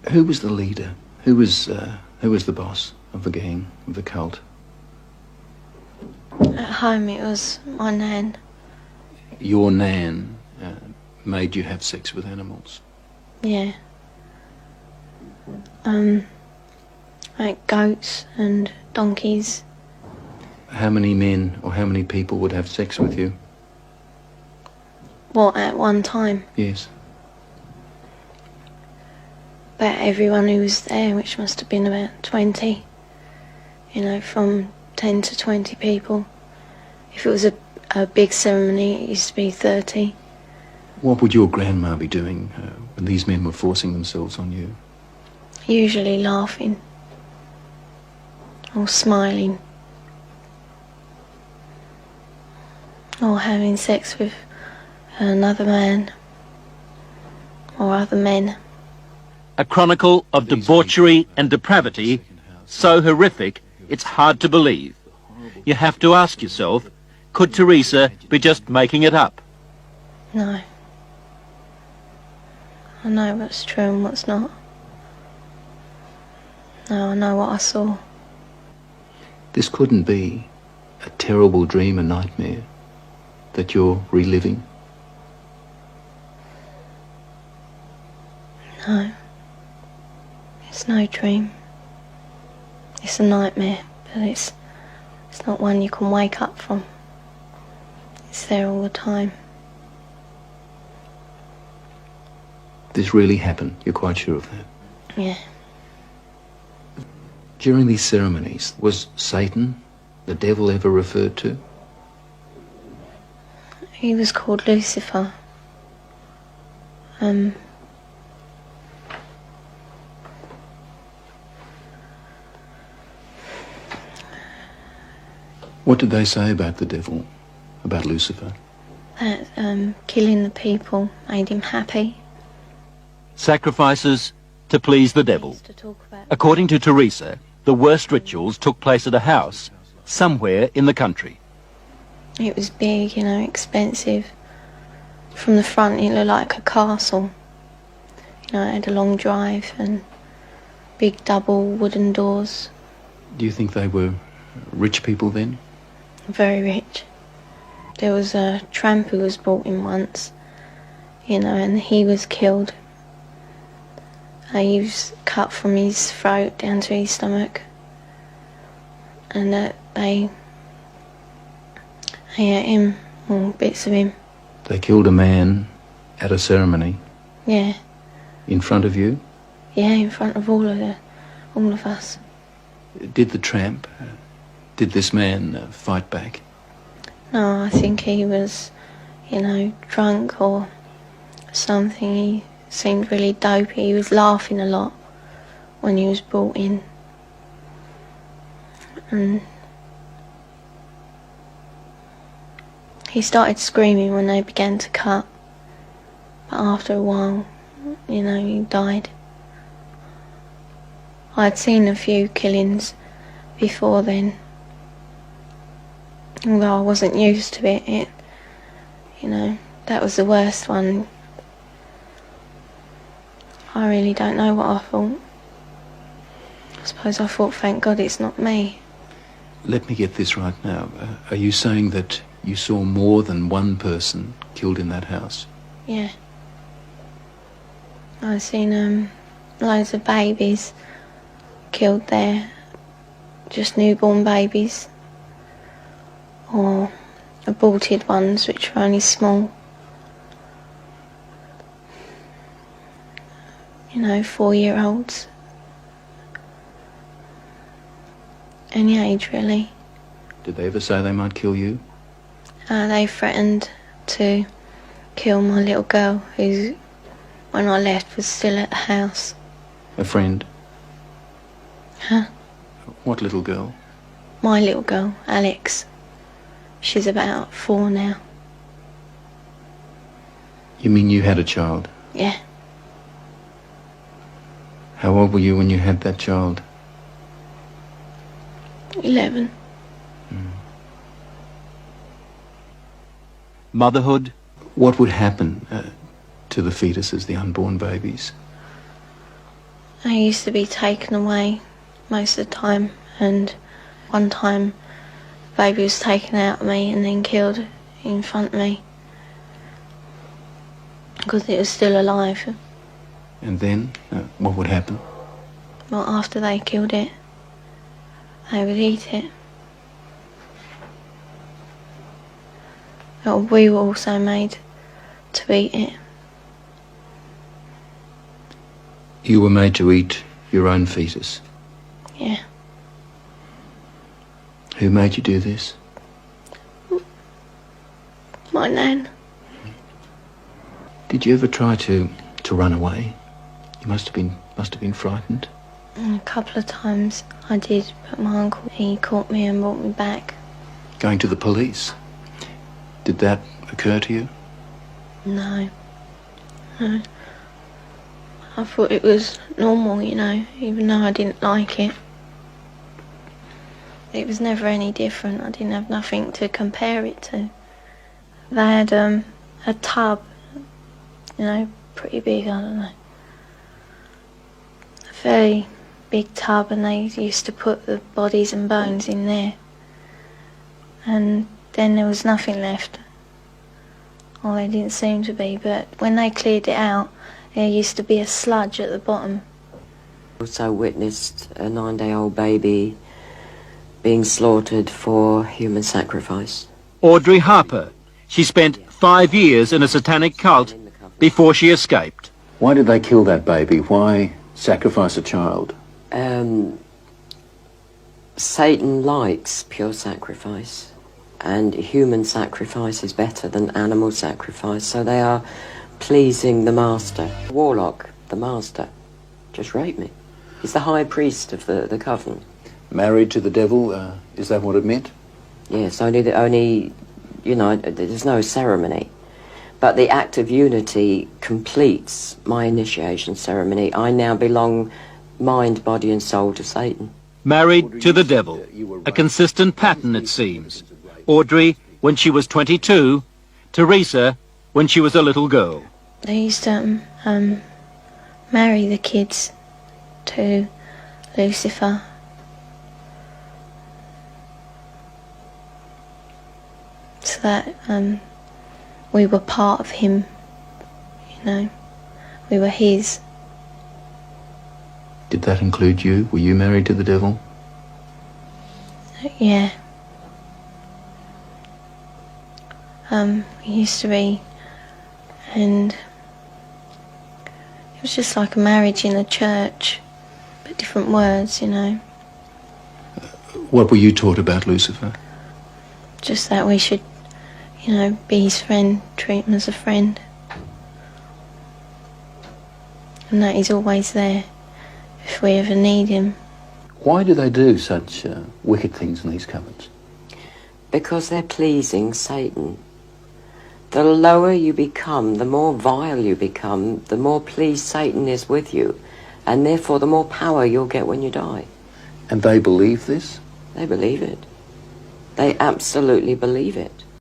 Who was the leader? Who was the boss of the gang, of the cult? At home it was my nan. Your nan made you have sex with animals? Yeah. Like goats and donkeys. How many men or how many people would have sex with you? What, at one time? Yes. About everyone who was there, which must have been about 20. You know, from 10 to 20 people. If it was a big ceremony, it used to be 30. What would your grandma be doing when these men were forcing themselves on you? Usually laughing. Or smiling. Or having sex with another man. Or other men. A chronicle of debauchery and depravity so horrific it's hard to believe. You have to ask yourself, could Teresa be just making it up? No. I know what's true and what's not. No, I know what I saw. This couldn't be a terrible dream, a nightmare that you're reliving? No. It's no dream. It's a nightmare, but it's not one you can wake up from. It's there all the time. This really happened, you're quite sure of that? Yeah. During these ceremonies, was Satan, the devil, ever referred to? He was called Lucifer. What did they say about the devil, about Lucifer? That killing the people made him happy. Sacrifices to please the devil. According to Teresa, the worst rituals took place at a house somewhere in the country. It was big, you know, expensive. From the front it looked like a castle. You know, it had a long drive and big double wooden doors. Do you think they were rich people then? Very rich. There was a tramp who was brought in once, you know, and he was killed. He was cut from his throat down to his stomach. And they ate him, or bits of him. They killed a man at a ceremony? Yeah. In front of you? Yeah, in front of all of us. Did the tramp, did this man fight back? No, I think he was, you know, drunk or something. He seemed really dopey. He was laughing a lot when he was brought in. And he started screaming when they began to cut. But after a while, you know, he died. I'd seen a few killings before then. Although I wasn't used to it, you know, that was the worst one. I really don't know what I thought. I suppose I thought, thank God it's not me. Let me get this right now. Are you saying that you saw more than one person killed in that house? Yeah. I've seen loads of babies killed there. Just newborn babies. Or aborted ones, which were only small. You know, 4-year-olds. Any age, really. Did they ever say they might kill you? They threatened to kill my little girl, who, when I left, was still at the house. A friend? Huh? What little girl? My little girl, Alex. She's about 4 now. You mean you had a child? Yeah. How old were you when you had that child? 11. Motherhood. What would happen to the fetuses, the unborn babies? I used to be taken away most of the time, and one time the baby was taken out of me and then killed in front of me because it was still alive. And then, what would happen? Well, after they killed it, they would eat it. But we were also made to eat it. You were made to eat your own fetus? Yeah. Who made you do this? My nan. Did you ever try to run away? You must have been frightened. A couple of times I did, but my uncle, he caught me and brought me back. Going to the police? Did that occur to you? No. No. I thought it was normal, you know, even though I didn't like it. It was never any different. I didn't have nothing to compare it to. They had a tub, you know, pretty big, I don't know. A very big tub, and they used to put the bodies and bones in there. And then there was nothing left. Well, there didn't seem to be, but when they cleared it out, there used to be a sludge at the bottom. Also witnessed a 9-day-old baby being slaughtered for human sacrifice. Audrey Harper. She spent 5 years in a satanic cult before she escaped. Why did they kill that baby? Why sacrifice a child? Satan likes pure sacrifice, and human sacrifice is better than animal sacrifice, so they are pleasing the master. Warlock, the master, just raped me. He's the high priest of the covenant. Married to the devil, is that what it meant? Yes, only, you know, there's no ceremony. But the act of unity completes my initiation ceremony. I now belong mind, body and soul to Satan. Married to the devil. A consistent pattern, it seems. Audrey when she was 22, Teresa when she was a little girl. They used to marry the kids to Lucifer. So that we were part of him, you know. We were his. Did that include you? Were you married to the devil? Yeah. He used to be, and it was just like a marriage in a church, but different words, you know. What were you taught about Lucifer? Just that we should, you know, be his friend, treat him as a friend. And that he's always there if we ever need him. Why do they do such wicked things in these covens? Because they're pleasing Satan. The lower you become, the more vile you become, the more pleased Satan is with you, and therefore the more power you'll get when you die. And they believe this? They believe it. They absolutely believe it.